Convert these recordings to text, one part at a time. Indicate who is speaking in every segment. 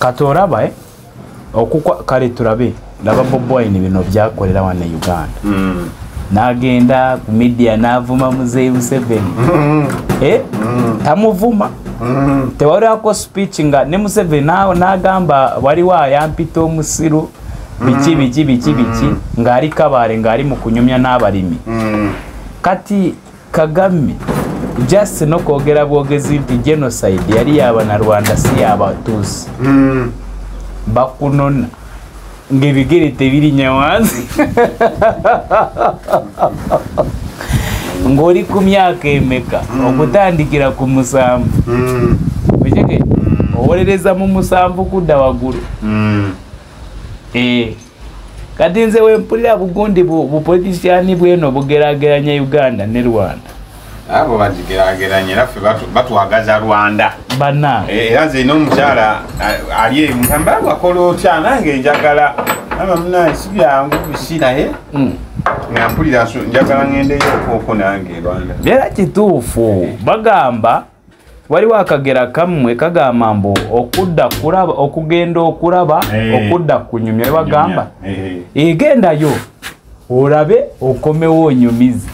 Speaker 1: katoraba okukwa kale turabe laba Bobi Wine bino byakolera wane Uganda nagenda ku media navuma Muzeeyi Museveni tamuvuma tewari ako speech nga ne Museveni nagamba wali wa yampito musiru biki ngari kabare ngari mu kunyumya n'abalimi kati Kagame just no kogera bwogezi nti genocide yari yaba na Rwanda si yabatusi bakunona ngebigirite biri nyawanzi ngori ku myaka emeka okutandikira ku musambu bigeke owereza mu musambu kudda waguru kati nze wempulira bugundi bupoliticiani bweno bugerageranya Uganda ne Rwanda
Speaker 2: abo bagigerageranye raffe batwagaza Rwanda
Speaker 1: bana
Speaker 2: era nze n'omukyala ali mugamba bakola otya nange njagala ama muna sibyangu bisinaye ngampulira njagala ngendeyo okwo nange Rwanda
Speaker 1: era kituufu bagamba waliwo akagera kamwe kagamba mbu okudda kulaba okugenda okulaba okudda kunyumya bagamba egendayo orabe okomewo onyumizi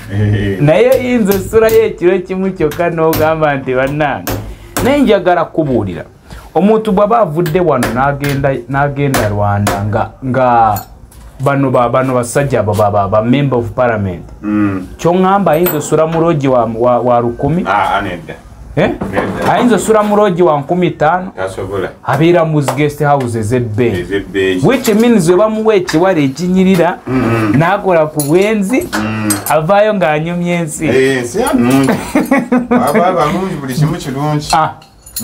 Speaker 1: naye inze sura y'ekiro kimu kyokka n'ogamba nti bannange naye njagala kubuulira omuntu bw'aba avudde wano n'agenda Rwanda nga bano basajja ba member of parliament kyongamba ayinza osula mu loogi wa 10 ayinza osula mu loogi wa 15 abeera mu guest house ez'ebbeeyi which means we bamuwa ekiwala ekinyirira n'akola ku bwenzi avaayo ng'anyumya ensi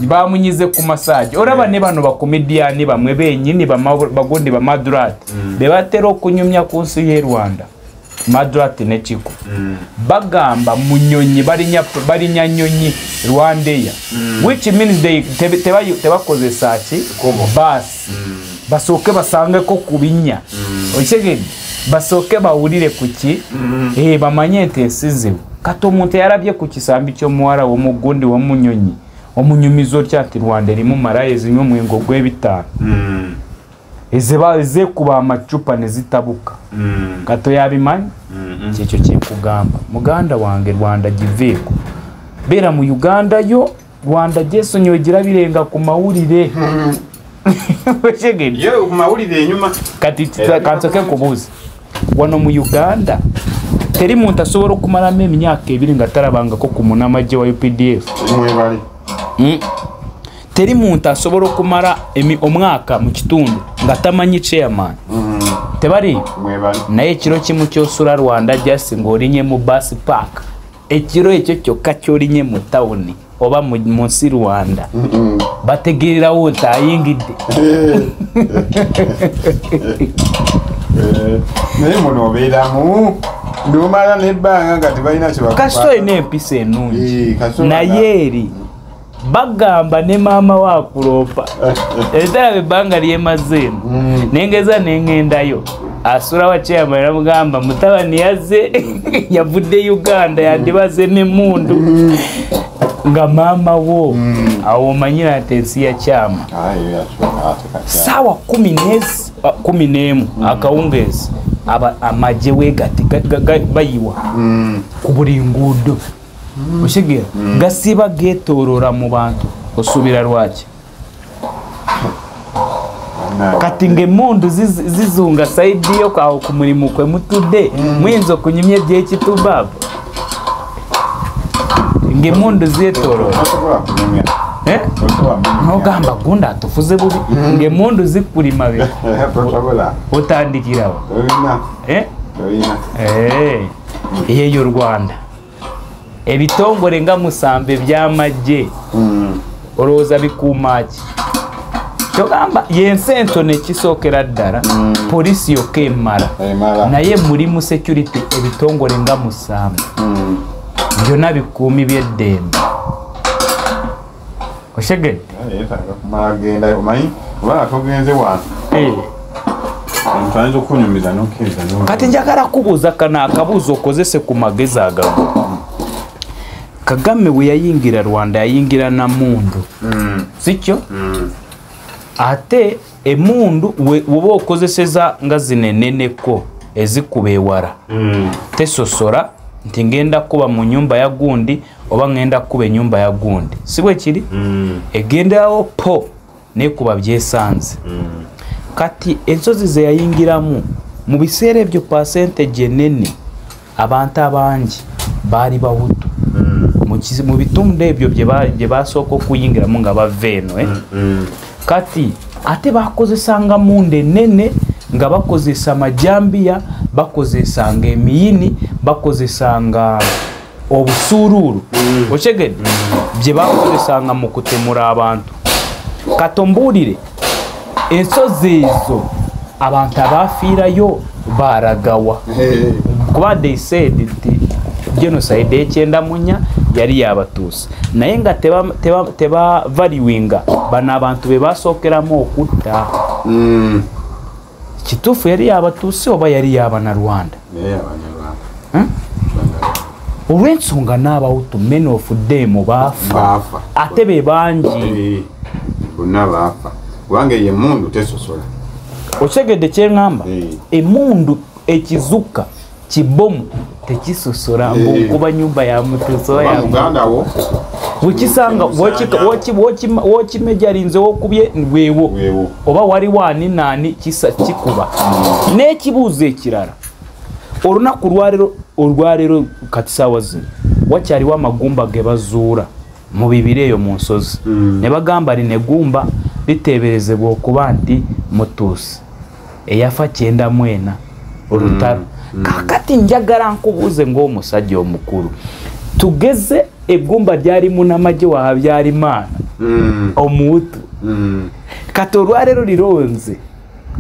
Speaker 1: bamunyize ku masaji oraba ne bano bakomediani bamwe benyini bagondi ba Madrat be batera okunyumya ku nsi y'e Rwanda Madrat ne Chiko bagamba munyonyi balinya nyonyi Rwandeya which means they tebakozesa ki bas basoke basange ko kubinya okigedi basoke bawulire kuki bamanye nti esizibu kato omuntu yarabye ku kisambi ky'omuwala w'omugundi w'omunyonyi omunyumizo kyati Rwanda erimu maraye zinyo mwengo gw'ebitano eze kuba amacupa nezitabuka kato yabimanyi kyekyo kyekugamba muganda wange Rwanda giveeko bera mu Uganda yo Rwanda jesonyo girabirenga ku mawulire weshegeni
Speaker 2: yo ku mawulire enyuma
Speaker 1: kati kansoke kubuza wano mu Uganda teri muntu asobora okumalamo emyaka 2 nga tarabanga ko ku munamaje wa UPDF teri muntu asobora okumara omwaka mu kitundu nga tamanyi chairman tebari naye ekiro kimu kyosula Rwanda just ngolinye mu bus park ekiro ekyo kyokka kyolinye mu town oba mu nsi Rwanda bategererawo ntayingidde
Speaker 2: naye muno obeeramu ndumala nebbanga nga tebalina kyebakufa
Speaker 1: kasito ine empisa ennungi naye eri bagamba ne mama wa kulopa etala bebanga lyemazeemu nengeza nengendayo asura wa chairman namugamba mutabani yazze yavudde Uganda yandibaze ne mundu nga mama wo awo manyira atensi ya chama sawa 11 akawungezi amaje wegati bayiwa ku buli nguudo oshegera gasiba getorora mu bantu osubira lwaki kati ngemundu zizunga saidi yo kawo ku mulimu kwe mutudde mwenzo kunyumye gyekitubabo ngemundu zetorora nogamba gunda atufuze bubi ngemundu zikulima be otandikirawo eyo Rwanda ebitongole nga musambe byamajje oroza bikumaki togamba yensento ne kisokera ddala polisi yokemala naye muri mu security ebitongole nga musambe byonna bikumi byeddembe oshegedde
Speaker 2: magenda omanyi oba togenze wantu ntanzo kunyumiza nokeza
Speaker 1: kati njagala kubuuza kana akabuuzo okozese ku magezi agago Kagame we yayingira Rwanda yayingira na mundu sikyo ate emundu woba okozeseza nga zineneneko ezikubewara tesosora nti ngenda kuba mu nyumba ya gundi oba ngenda kuba nyumba ya gundi sibwe kiri egendawo po nekuba byesanze kati ensozi ze yayingiramu mu biseera ebyo percentage nene abantu abangi bali bahutu mu bitundu ebyo bye basooka okuyingiramu nga baveeno kati ate bakozesanga munde nene nga bakozesa majambiya bakozesanga emiyini bakozesanga obusururu okyegedde bye bakozesanga mu kutemura abantu katombulire ensozi ezo abantu abafiirayo baragawa kuba they said nti genocide ekyenda munya yali yabatuusi naye nga teba valuinga bano abantu be basookeramu okutta kituufu yali yabatuusi oba yali yabanarwanda olw'ensonga n'abahutu men of them baafa ate be bangi
Speaker 2: bonna baafa kubanga emundu tesosola
Speaker 1: okyegedde kyeŋŋamba emundu ekizuka kibomu tekisosola mbukuba nyumba ya mutuso ya
Speaker 2: mugandawo
Speaker 1: wekisanga wokimejalinze wokubye weewo oba wali wani nani kikuba n'ekibuuzo ekirala olunaku olwaleero kati saawa zino wakyaliwo amagumba ge bazuula mu bibira eyo mu nsozi ne bagamba lino egumba liteeberezebwa okuba nti mutuusi eyafa 94 olutalo kakati njagala nkubuuze ng'omusajja omukulu tugeze egumba lyalimu n'amagye wa Habyarimana omuhutu kati olwaleero lironze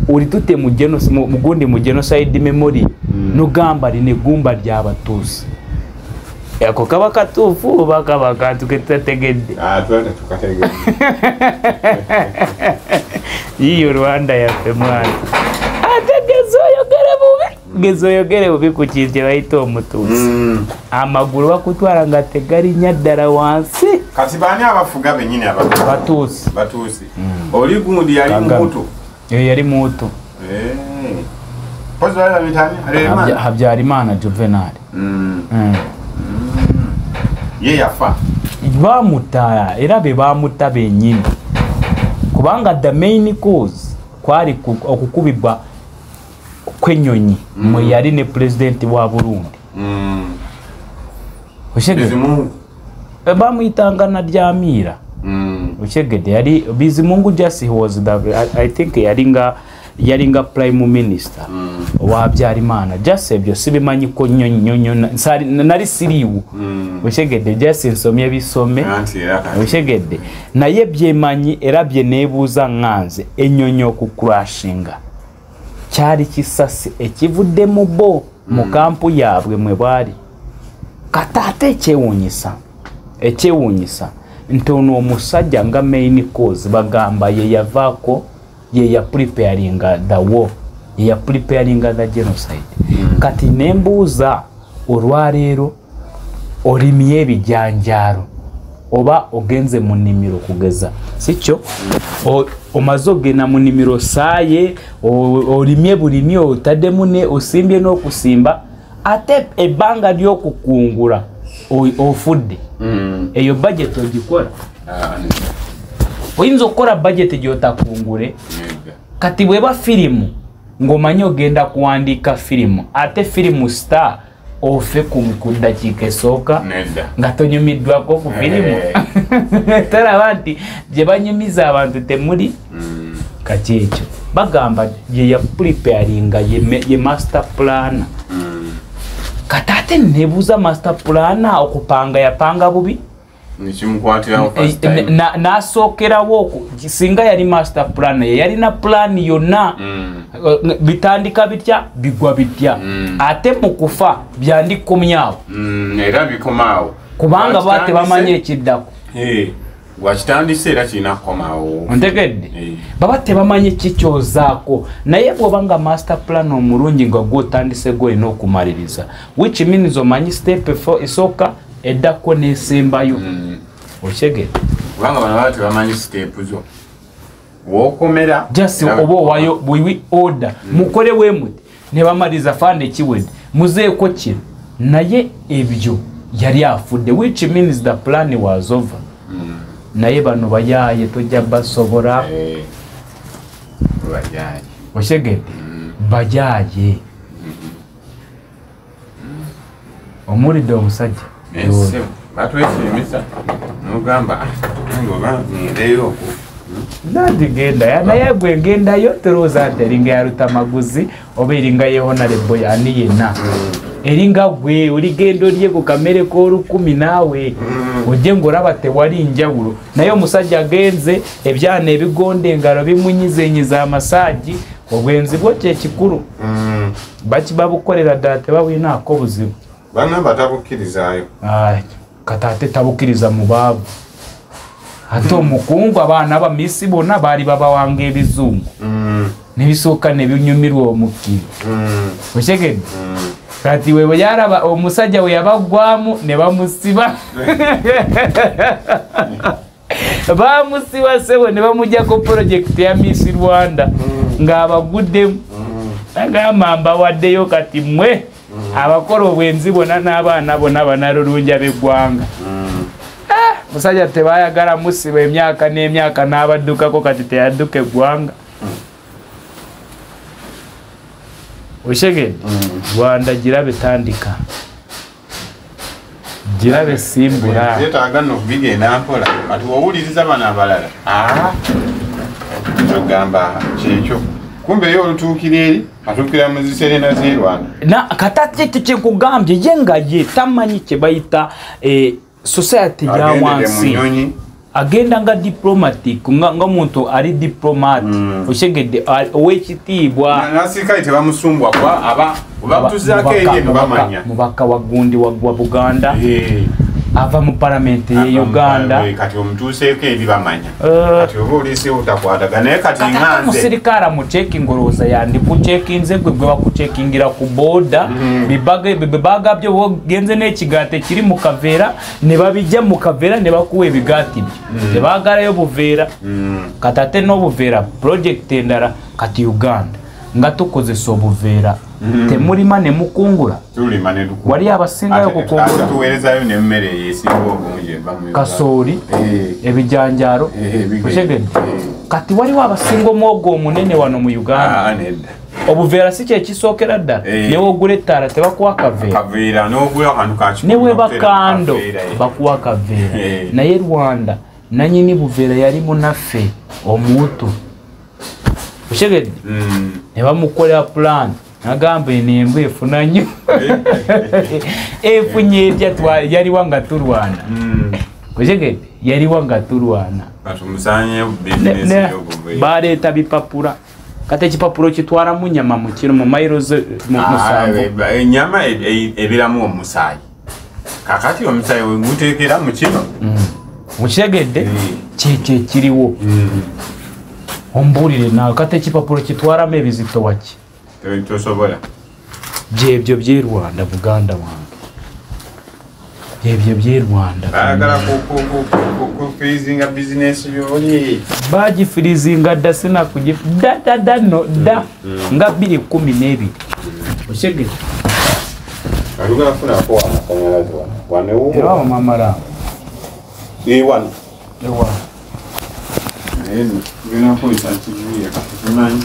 Speaker 1: olitute mugundi mu genocide memory nogamba lino egumba ly'abatuusi ako kaba katuufu oba kaba kantu ketutategedde yiyo Rwanda yaffe mwana ate gezoyogere bubi ku kintu kye bayita omutuusi amagulu bakutwala nga tegalinya ddala wansi
Speaker 2: kati baani abafuga bennyini batuusi oli gundi yali muhutu
Speaker 1: yali muhutu Habyarimana Juvenal
Speaker 2: ye yafa
Speaker 1: bamutta era be bamutta bennyini kubanga the main cause kwali okukubibwa kwenyonyi mwe yali ne president wa Burundi oshegede bamuyitanga na Dyamira oshegede yali Bizimungu just he was I think yalinga prime minister wa Habyarimana just ebyo sibimanyi ko nyonyo nali siriwu oshegede just nsomye bisome oshegede naye byemanyi era bye nebuuza nganze enyonyo okucrashinga kyali kisasi ekivudde mu bo mu kampu yaabwe mwe bali katate ekyewuunyisa ntono omusajja nga main cause bagamba ye yavaako ye ya preparing the war ye ya preparing the genocide kati nembuuza olwaleero olimye ebijanjaalo oba ogenze mu nnimiro kugeza sikyo omaze ogenda mu nnimiro saaye olimye bulimi otaddemu ne osimbye n'okusimba ate ebbanga ly'okukungula ofudde eyo budget ogikola oyinza okukola budget gy'otakungule kati bweba firimu ng'omanyi ogenda kuwandiika firimu ate firimu star ofe ku ddakiika esooka nga tonyumiddwako ku firimu talaba nti gye banyumiza abantu temuli kati ekyo bagamba ye ya preparinga ye master plan kati ate nebuuza master plan okupanga yapanga bubi n'asookerawo singa yali master plan ye yalina plan yonna bitandika bitya bigwa bitya ate mu kufa byandikomyawo
Speaker 2: era bikomaawo
Speaker 1: kubanga bate bamanyi ekiddako
Speaker 2: wakitandise era kirina kukomaawo
Speaker 1: ontegedde baba tebamanyi kikyozaako naye bw'obanga master plan omulungi nga gwotandise gwolina okumaliriza which means omanyi step esooka eddako n'esembayo okyegedde
Speaker 2: kubanga bano baba tebamanyi step zo wokomera
Speaker 1: just obo wayo we order mukore wemuti ne bamaliza fande kiwede muzeeko kino naye ebyo yali afudde, which means the plan was over. Naye bano bayaye tojja basobora
Speaker 2: bayaye
Speaker 1: oshegede bayaye omulidde omusajja
Speaker 2: batwesemesa mugamba ngoba ngendeyo
Speaker 1: nandi genda naye gwe ngendayo terooza nti eringa yaluta maguzi oba eringa yehonorable yani yenna eringa gwe oligendo lye ku kamere k'olukumi naawe ojje ng'olaba tewali njawulo naye omusajja agenze ebyana ebigonda engalo bimunyizenyiza amasaagi obwenzi bwo kyekikulu bakibabukolera ddala tebabulinaako buzibu
Speaker 2: bana batabukkirizayo
Speaker 1: kati ate tabukkiriza mu baavu ate omukungu abaana abamisi bonna baali babawanga ebizungu nebisooka nebinyumirwa omukkiri okyegedde kati we yaraba omusajja we yabaggwamu ne bamusiba bamusiba sebo ne bamujjako projekiti ya Miss Rwanda ng'abaguddemu agamba mbawaddeyo kati mmwe abakola obwenzi bonna n'abaana bonna banalulunja b'eggwanga musajja tebayagala musiba emyaka n'emyaka n'abaddukako kati teyadduka eggwanga oshegedde Rwanda girabe tandika girabe simbula
Speaker 2: yetaaga n'okubigenda mpola kati wowuliriza bana abalala kyogamba kyekyo kumbe yo olutuukira eri atuukira mu ziserena z'e Rwanda
Speaker 1: na katati kyekugambye ye nga ye tamanyi kye bayita society ya wansi agenda nga diplomatic nga muntu ali diplomat oshegedde owekitiibwa
Speaker 2: nasirikale tebamusumbwa kwa aba obatuzaako eri eno bamanya
Speaker 1: mubaka wa gundi wa Buganda ava mu parliament ye Uganda
Speaker 2: kati omutuuseeko eri bamanya kati oba oliiseewo utakwataga naye kati nganze
Speaker 1: musirikale amuceking olowooza yandikucekinze gwe bakucekingira ku booda bibaga byo bogenze n'ekigaati kiri mu kaveera ne babijja mu kaveera ne bakuwa ebigaati byo tebaagalayo buveera kati ate n'obuveera project endala kati Uganda nga tukozesa obuveera temulima ne mukungula
Speaker 2: tulima ne dukungula
Speaker 1: wali abasingayo kukungula
Speaker 2: tuweerezayo n'emmere esinga obungi
Speaker 1: kasooli ebijanjaalo oshegedde kati waliwo abasinga omwogo omunene wano mu Uganda obuveera si kyekisookera ddala newogula ettaala tebakuwa kaveera newe bakando bakuwa kaveera naye Rwanda nanyini buveera yali munaffe omuutu oshegedde ne bamukolera plan agamba enembwa efuna nnyo efunye etya yaliwa nga tulwana oshegedde yaliwa nga tulwana baleeta bipapula kati ekipapulo kitwalamu nyama mu kiro mu mayirozi musanvu
Speaker 2: enyama ebiramu omusaayi kakati omusaayi weguteekera mu kino
Speaker 1: okitegedde kyekyo ekiriwo ombuulire naawe kati ekipapulo kitwalamu ebizito waki
Speaker 2: tosobola
Speaker 1: byebyo by'e Rwanda Buganda wange byebyo by'e Rwanda
Speaker 2: baagala kufirizinga bizinesi byoli
Speaker 1: bagifirizinga dda sinakugidda no dda nga 2012 oshegedde
Speaker 2: alugafunako amasanyalazi wano
Speaker 1: ewawo mamala
Speaker 2: ewano nginakozesa kivuye katumanyi